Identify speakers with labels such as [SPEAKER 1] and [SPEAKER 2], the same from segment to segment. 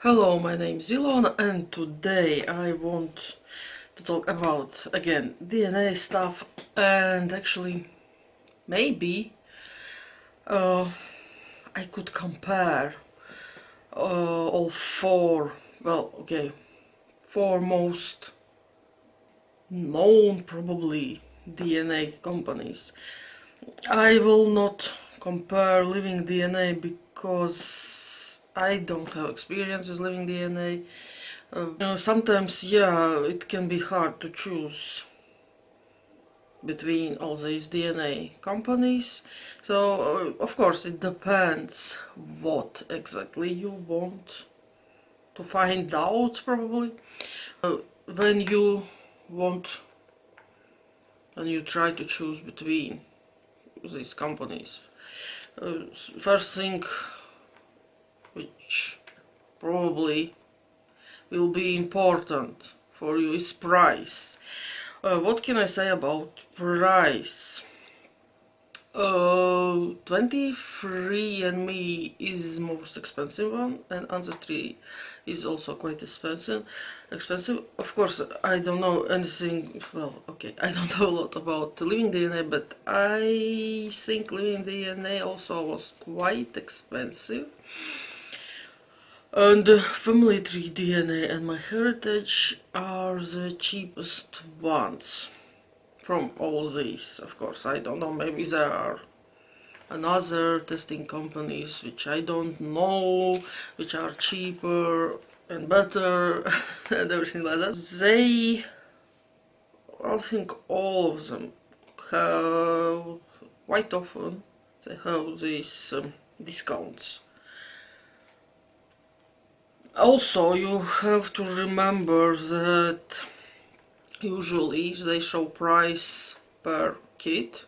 [SPEAKER 1] Hello, my name is Ilona and today I want to talk about, again, DNA stuff and actually maybe I could compare all four most known probably DNA companies. I will not compare living DNA because I don't have experience with living DNA. Sometimes, yeah, it can be hard to choose between all these DNA companies. So, of course, it depends what exactly you want to find out, probably. When you want, and you try to choose between these companies, first thing which probably will be important for you is price. What can I say about price? 23andMe is most expensive one, and Ancestry is also quite expensive. Of course, I don't know anything. Well, okay, I don't know a lot about living DNA, but I think living DNA also was quite expensive. And FamilyTreeDNA and MyHeritage are the cheapest ones from all these. Of course, I don't know, maybe there are another testing companies which I don't know, which are cheaper and better and everything like that. I think all of them have, quite often, they have these discounts. Also, you have to remember that usually they show price per kit,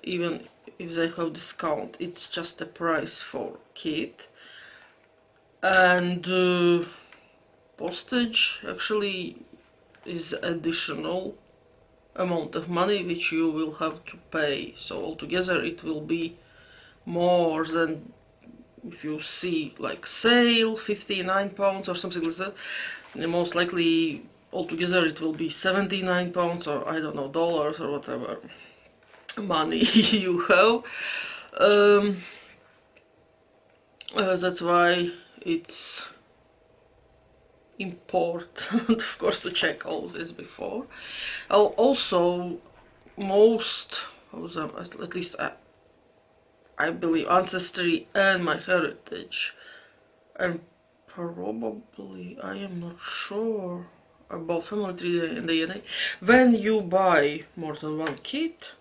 [SPEAKER 1] even if they have discount, it's just a price for kit. And postage actually is additional amount of money which you will have to pay. So altogether it will be more than if you see like sale, £59 or something like that. And most likely altogether it will be £79 or I don't know, dollars or whatever money you have. That's why it's important, of course, to check all this before. Also, most of them, at least I believe, Ancestry and MyHeritage, and probably, I am not sure about FamilyTreeDNA. When you buy more than one kit,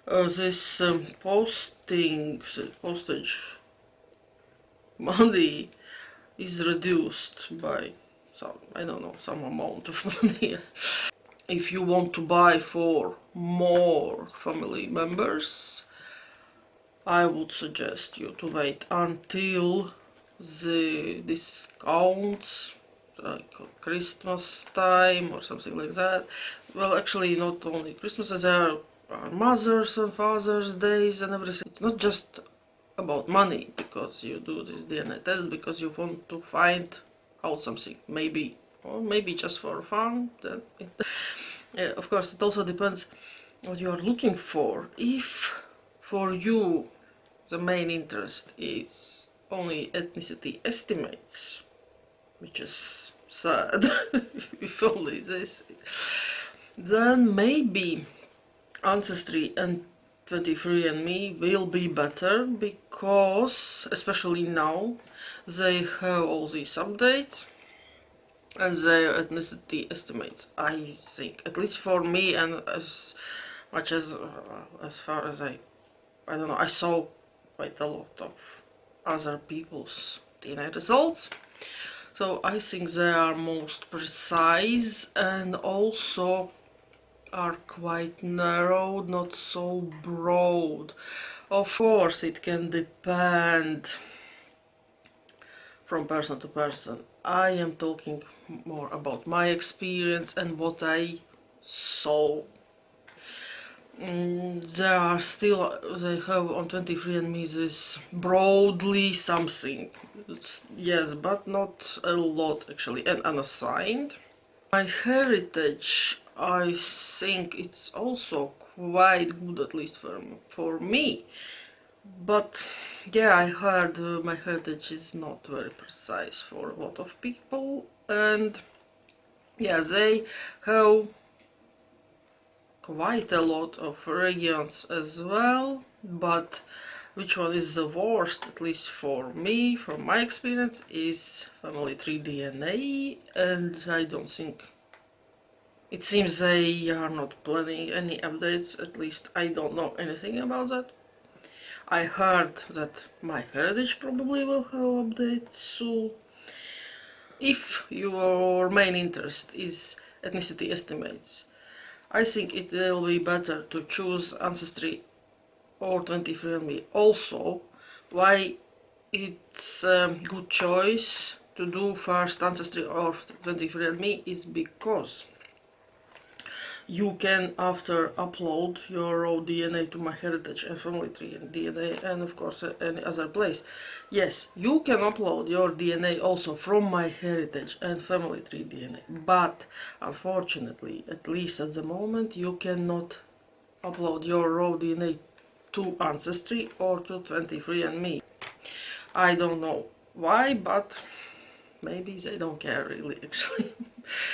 [SPEAKER 1] this postage money is reduced by some, I don't know, some amount of money. If you want to buy for more family members, I would suggest you to wait until the discounts, like Christmas time or something like that. Well, actually, not only Christmas, there are Mother's and Father's Days and everything. It's not just about money because you do this DNA test because you want to find out something, maybe, or maybe just for fun. Then yeah, of course, it also depends what you are looking for. If for you the main interest is only ethnicity estimates, which is sad, if only this, then maybe Ancestry and 23andMe will be better because, especially now, they have all these updates and their ethnicity estimates. I think, at least for me, and as much as far as I don't know, I saw quite a lot of other people's DNA results. So I think they are most precise and also are quite narrow, not so broad. Of course, it can depend from person to person. I am talking more about my experience and what I saw. There are still, they have on 23andMe this broadly something. Yes, but not a lot actually, and unassigned. MyHeritage, I think it's also quite good, at least for me. But yeah, I heard MyHeritage is not very precise for a lot of people, and yeah, they have quite a lot of regions as well, but which one is the worst, at least for me, from my experience, is FamilyTreeDNA, and I don't think, it seems they are not planning any updates, at least I don't know anything about that. I heard that MyHeritage probably will have updates soon. If your main interest is ethnicity estimates, I think it will be better to choose Ancestry or 23andMe. Also, why it's a good choice to do first Ancestry or 23andMe is because you can after upload your raw DNA to MyHeritage and FamilyTreeDNA and of course any other place. Yes, you can upload your DNA also from MyHeritage and FamilyTreeDNA, but unfortunately, at least at the moment, you cannot upload your raw DNA to Ancestry or to 23andMe. I don't know why, but maybe they don't care really actually.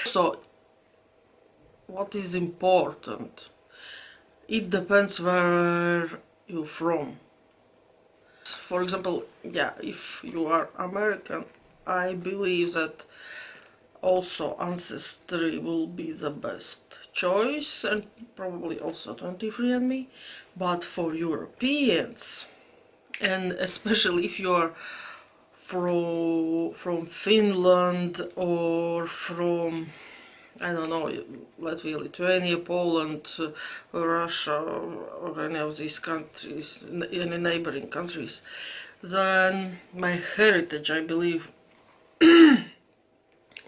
[SPEAKER 1] So what is important? It depends where you're from. For example, yeah, if you are American, I believe that also Ancestry will be the best choice, and probably also 23andMe. But for Europeans, and especially if you are from Finland or from, I don't know, Latvia, Lithuania, Poland, Russia, or any of these countries, any neighboring countries, then MyHeritage, I believe,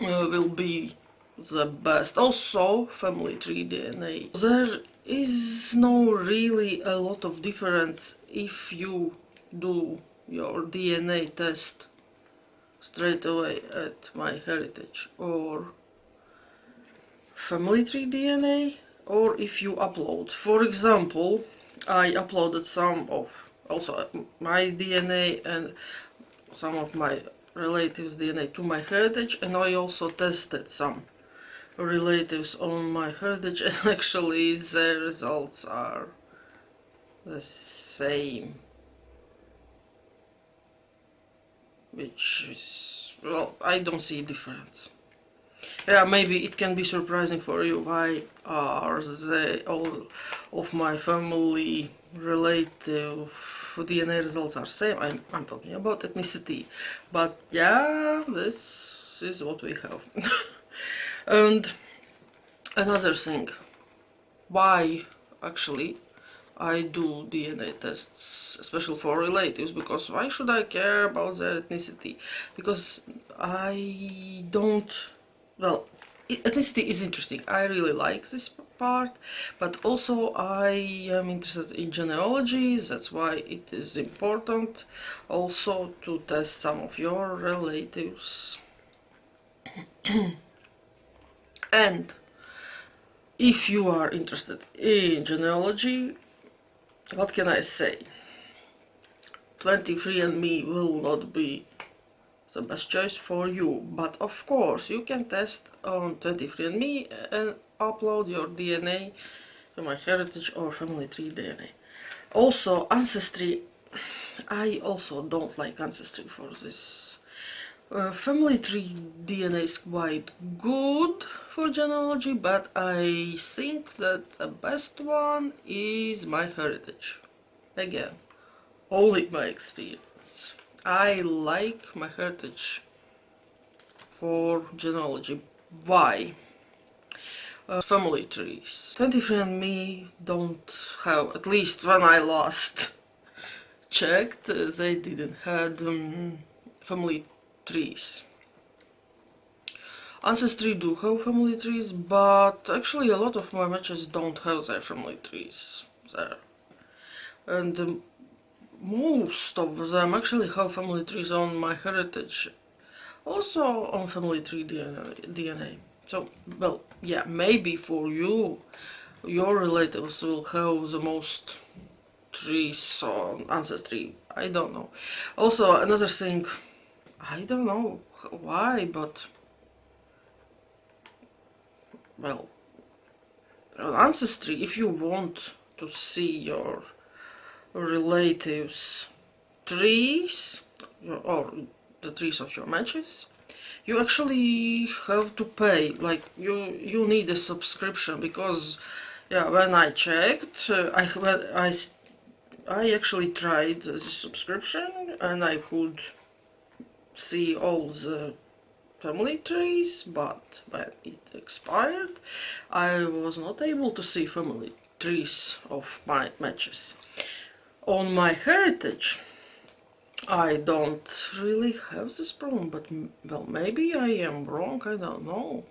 [SPEAKER 1] will be the best. Also, FamilyTreeDNA. There is no really a lot of difference if you do your DNA test straight away at MyHeritage or FamilyTreeDNA, or if you upload. For example, I uploaded some of also my DNA and some of my relatives' DNA to MyHeritage, and I also tested some relatives on MyHeritage, and actually the results are the same, which is, well, I don't see a difference. Yeah, maybe it can be surprising for you, why are they all of my family relative DNA results are same. I'm talking about ethnicity, but yeah, this is what we have. And another thing, why actually I do DNA tests, especially for relatives, because why should I care about their ethnicity? Because I don't, well, ethnicity is interesting. I really like this part, but also I am interested in genealogy. That's why it is important also to test some of your relatives. And if you are interested in genealogy, what can I say? 23andMe will not be the best choice for you, but of course you can test on 23andMe and upload your DNA to MyHeritage or FamilyTreeDNA. Also, Ancestry, I also don't like Ancestry for this. FamilyTreeDNA is quite good for genealogy, but I think that the best one is MyHeritage. Again, only my experience. I like MyHeritage for genealogy. Why? Family trees. 23andMe don't have, at least when I last checked, they didn't have family trees. Ancestry do have family trees, but actually a lot of my matches don't have their family trees. there. And most of them actually have family trees on MyHeritage, also on FamilyTreeDNA. So, well, yeah, maybe for you, your relatives will have the most trees on Ancestry. I don't know. Also, another thing, I don't know why, but, well, on Ancestry, if you want to see your relatives' trees, or the trees of your matches, you actually have to pay. Like, you need a subscription, because yeah, when I checked, I actually tried the subscription and I could see all the family trees, but when it expired, I was not able to see family trees of my matches. On MyHeritage, I don't really have this problem, but, well, maybe I am wrong, I don't know.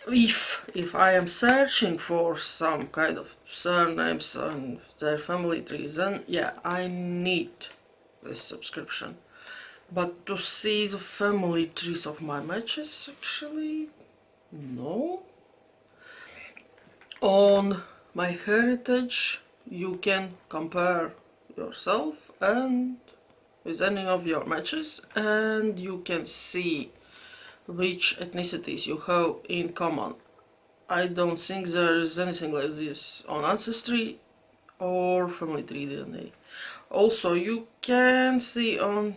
[SPEAKER 1] If I am searching for some kind of surnames and their family trees, then yeah, I need this subscription. But to see the family trees of my matches, actually, no. On MyHeritage, you can compare yourself and with any of your matches, and you can see which ethnicities you have in common. I don't think there is anything like this on Ancestry or FamilyTreeDNA. Also, you can see on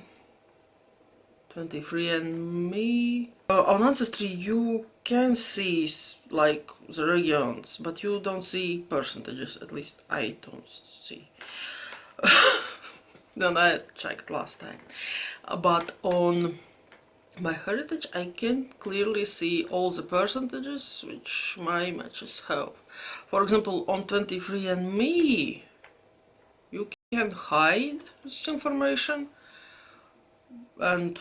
[SPEAKER 1] 23andMe. On Ancestry you can see like the regions, but you don't see percentages. At least I don't see. Then I checked last time. But on MyHeritage I can clearly see all the percentages which my matches have. For example, on 23andMe you can hide this information, and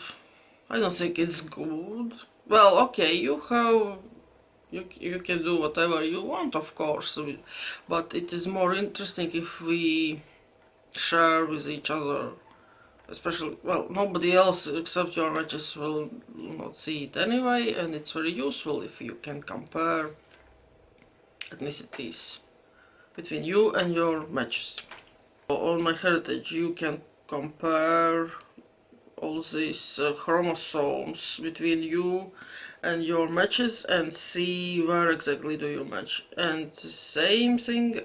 [SPEAKER 1] I don't think it's good. Well, okay, you can do whatever you want, of course, but it is more interesting if we share with each other. Especially, well, nobody else except your matches will not see it anyway, and it's very useful if you can compare ethnicities between you and your matches. On MyHeritage you can compare all these chromosomes between you and your matches and see where exactly do you match. And the same thing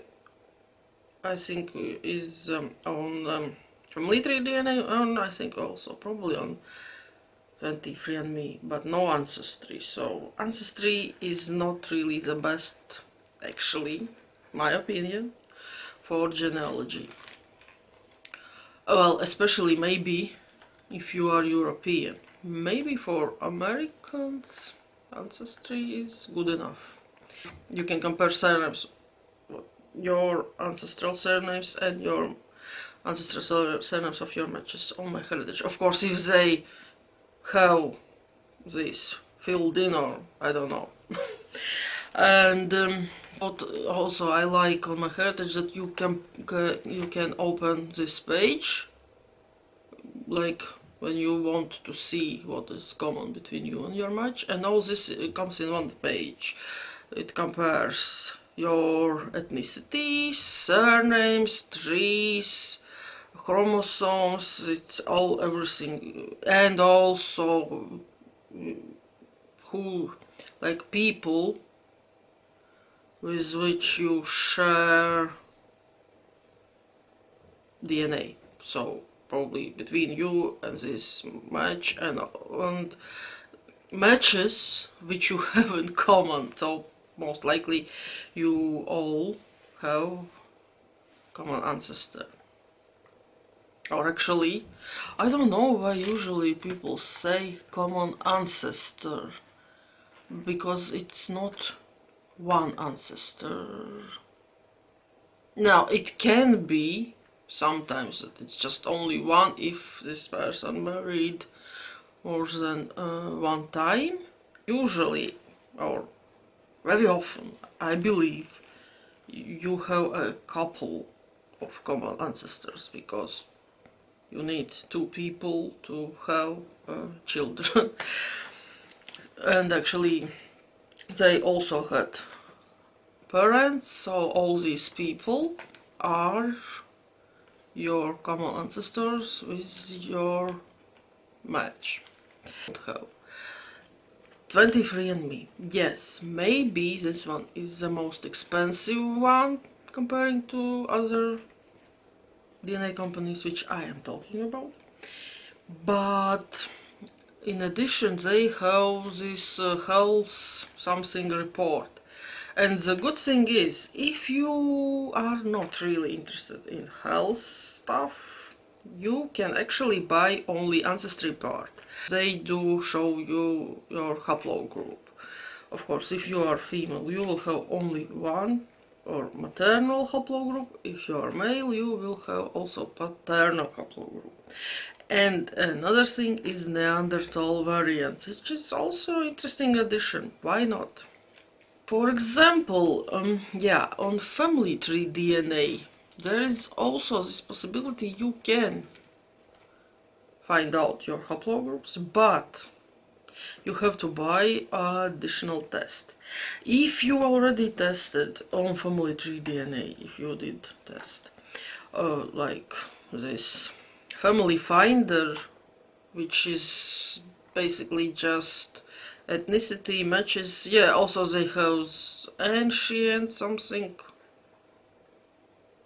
[SPEAKER 1] I think is on FamilyTreeDNA, and I think also probably on 23andMe, but no Ancestry. So Ancestry is not really the best, actually, my opinion, for genealogy. Well, especially maybe if you are European. Maybe for Americans, Ancestry is good enough. You can compare surnames, your ancestral surnames and your ancestral surnames of your matches on MyHeritage. Of course, if they have this filled in, or I don't know. And what also I like on MyHeritage, that you can open this page, like when you want to see what is common between you and your match, and all this comes in one page. It compares your ethnicities, surnames, trees, chromosomes, it's all everything, and also who, like, people with which you share DNA. So probably between you and this match, and matches which you have in common. So most likely you all have common ancestor. Or actually, I don't know why usually people say common ancestor, because it's not one ancestor. Now, it can be sometimes that it's just only one if this person married more than one time. Usually, or very often, I believe, you have a couple of common ancestors, because you need two people to have children. And actually, they also had parents, so all these people are your common ancestors with your match. Have 23andMe. Yes, maybe this one is the most expensive one comparing to other DNA companies which I am talking about. But in addition, they have this health something report. And the good thing is, if you are not really interested in health stuff, you can actually buy only Ancestry part. They do show you your haplogroup. Of course, if you are female, you will have only one or maternal haplogroup. If you are male, you will have also paternal haplogroup. And another thing is Neanderthal variants, which is also an interesting addition. Why not? For example, on FamilyTreeDNA, there is also this possibility you can find out your haplogroups, but you have to buy an additional test. If you already tested on FamilyTreeDNA, if you did test, like this Family Finder, which is basically just ethnicity matches. Yeah, also they have ancient something,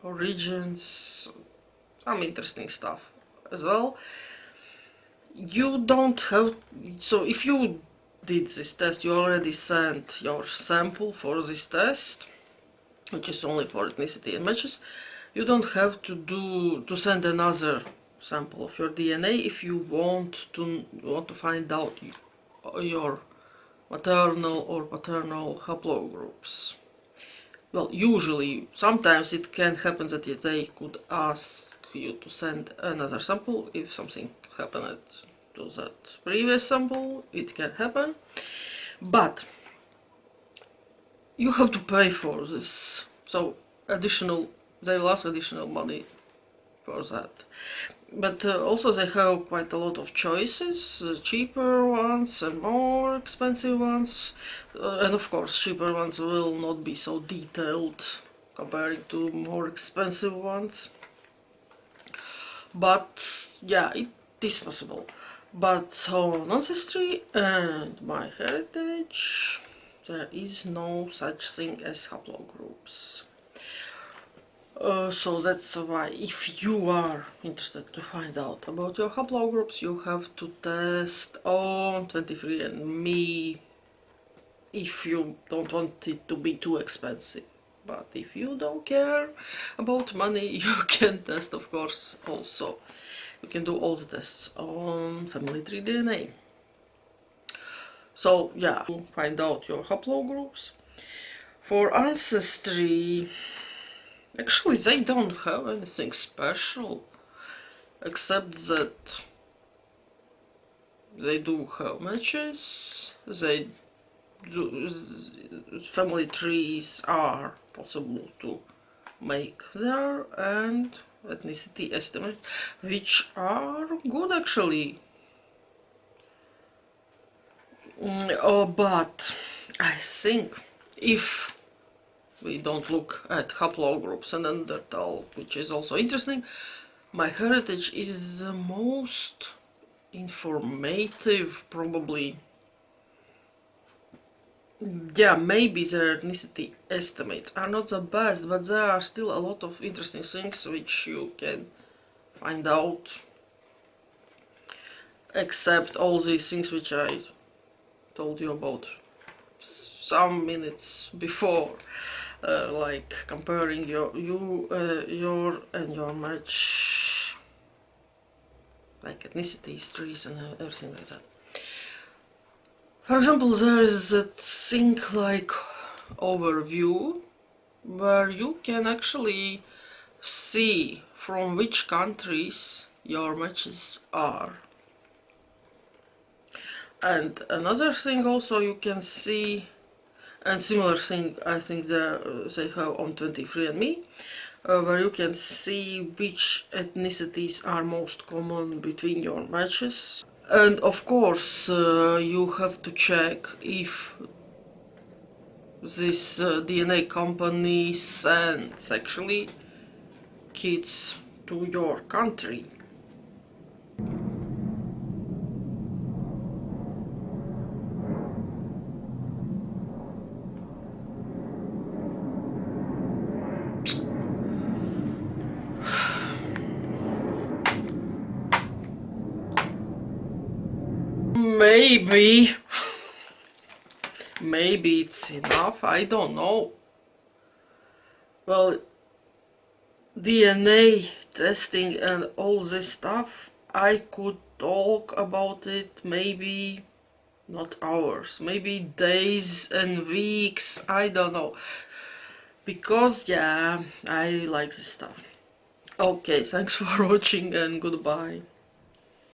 [SPEAKER 1] origins, some interesting stuff as well. You don't have, so if you did this test, you already sent your sample for this test, which is only for ethnicity and matches. You don't have to send another sample of your DNA if you want to find out your maternal or paternal haplogroups. Well, usually, sometimes it can happen that they could ask you to send another sample if something happened to that previous sample. It can happen, but you have to pay for this. So they will ask additional money for that. But also they have quite a lot of choices, cheaper ones and more expensive ones. And of course, cheaper ones will not be so detailed compared to more expensive ones. But yeah, it is possible. But on Ancestry and MyHeritage, there is no such thing as haplogroups. So that's why, if you are interested to find out about your haplogroups, you have to test on 23andMe if you don't want it to be too expensive. But if you don't care about money, you can test, of course, also. You can do all the tests on FamilyTreeDNA. So yeah, to find out your haplogroups. For Ancestry, actually, they don't have anything special, except that they do have matches, they do, family trees are possible to make there, and ethnicity estimate, which are good actually. But I think if we don't look at haplogroups and Neanderthal, which is also interesting, MyHeritage is the most informative, probably. Yeah, maybe their ethnicity estimates are not the best, but there are still a lot of interesting things which you can find out, except all these things which I told you about some minutes before. Like comparing your and your match, like ethnicity, histories, and everything like that. For example, there is a thing like overview, where you can actually see from which countries your matches are. And another thing also, you can see And similar thing I think they have on 23andMe, where you can see which ethnicities are most common between your matches. And of course you have to check if this DNA company sends actually kids to your country. Maybe it's enough, I don't know. Well, DNA testing and all this stuff, I could talk about it maybe not hours, maybe days and weeks, I don't know. Because yeah, I like this stuff. Okay, thanks for watching and goodbye.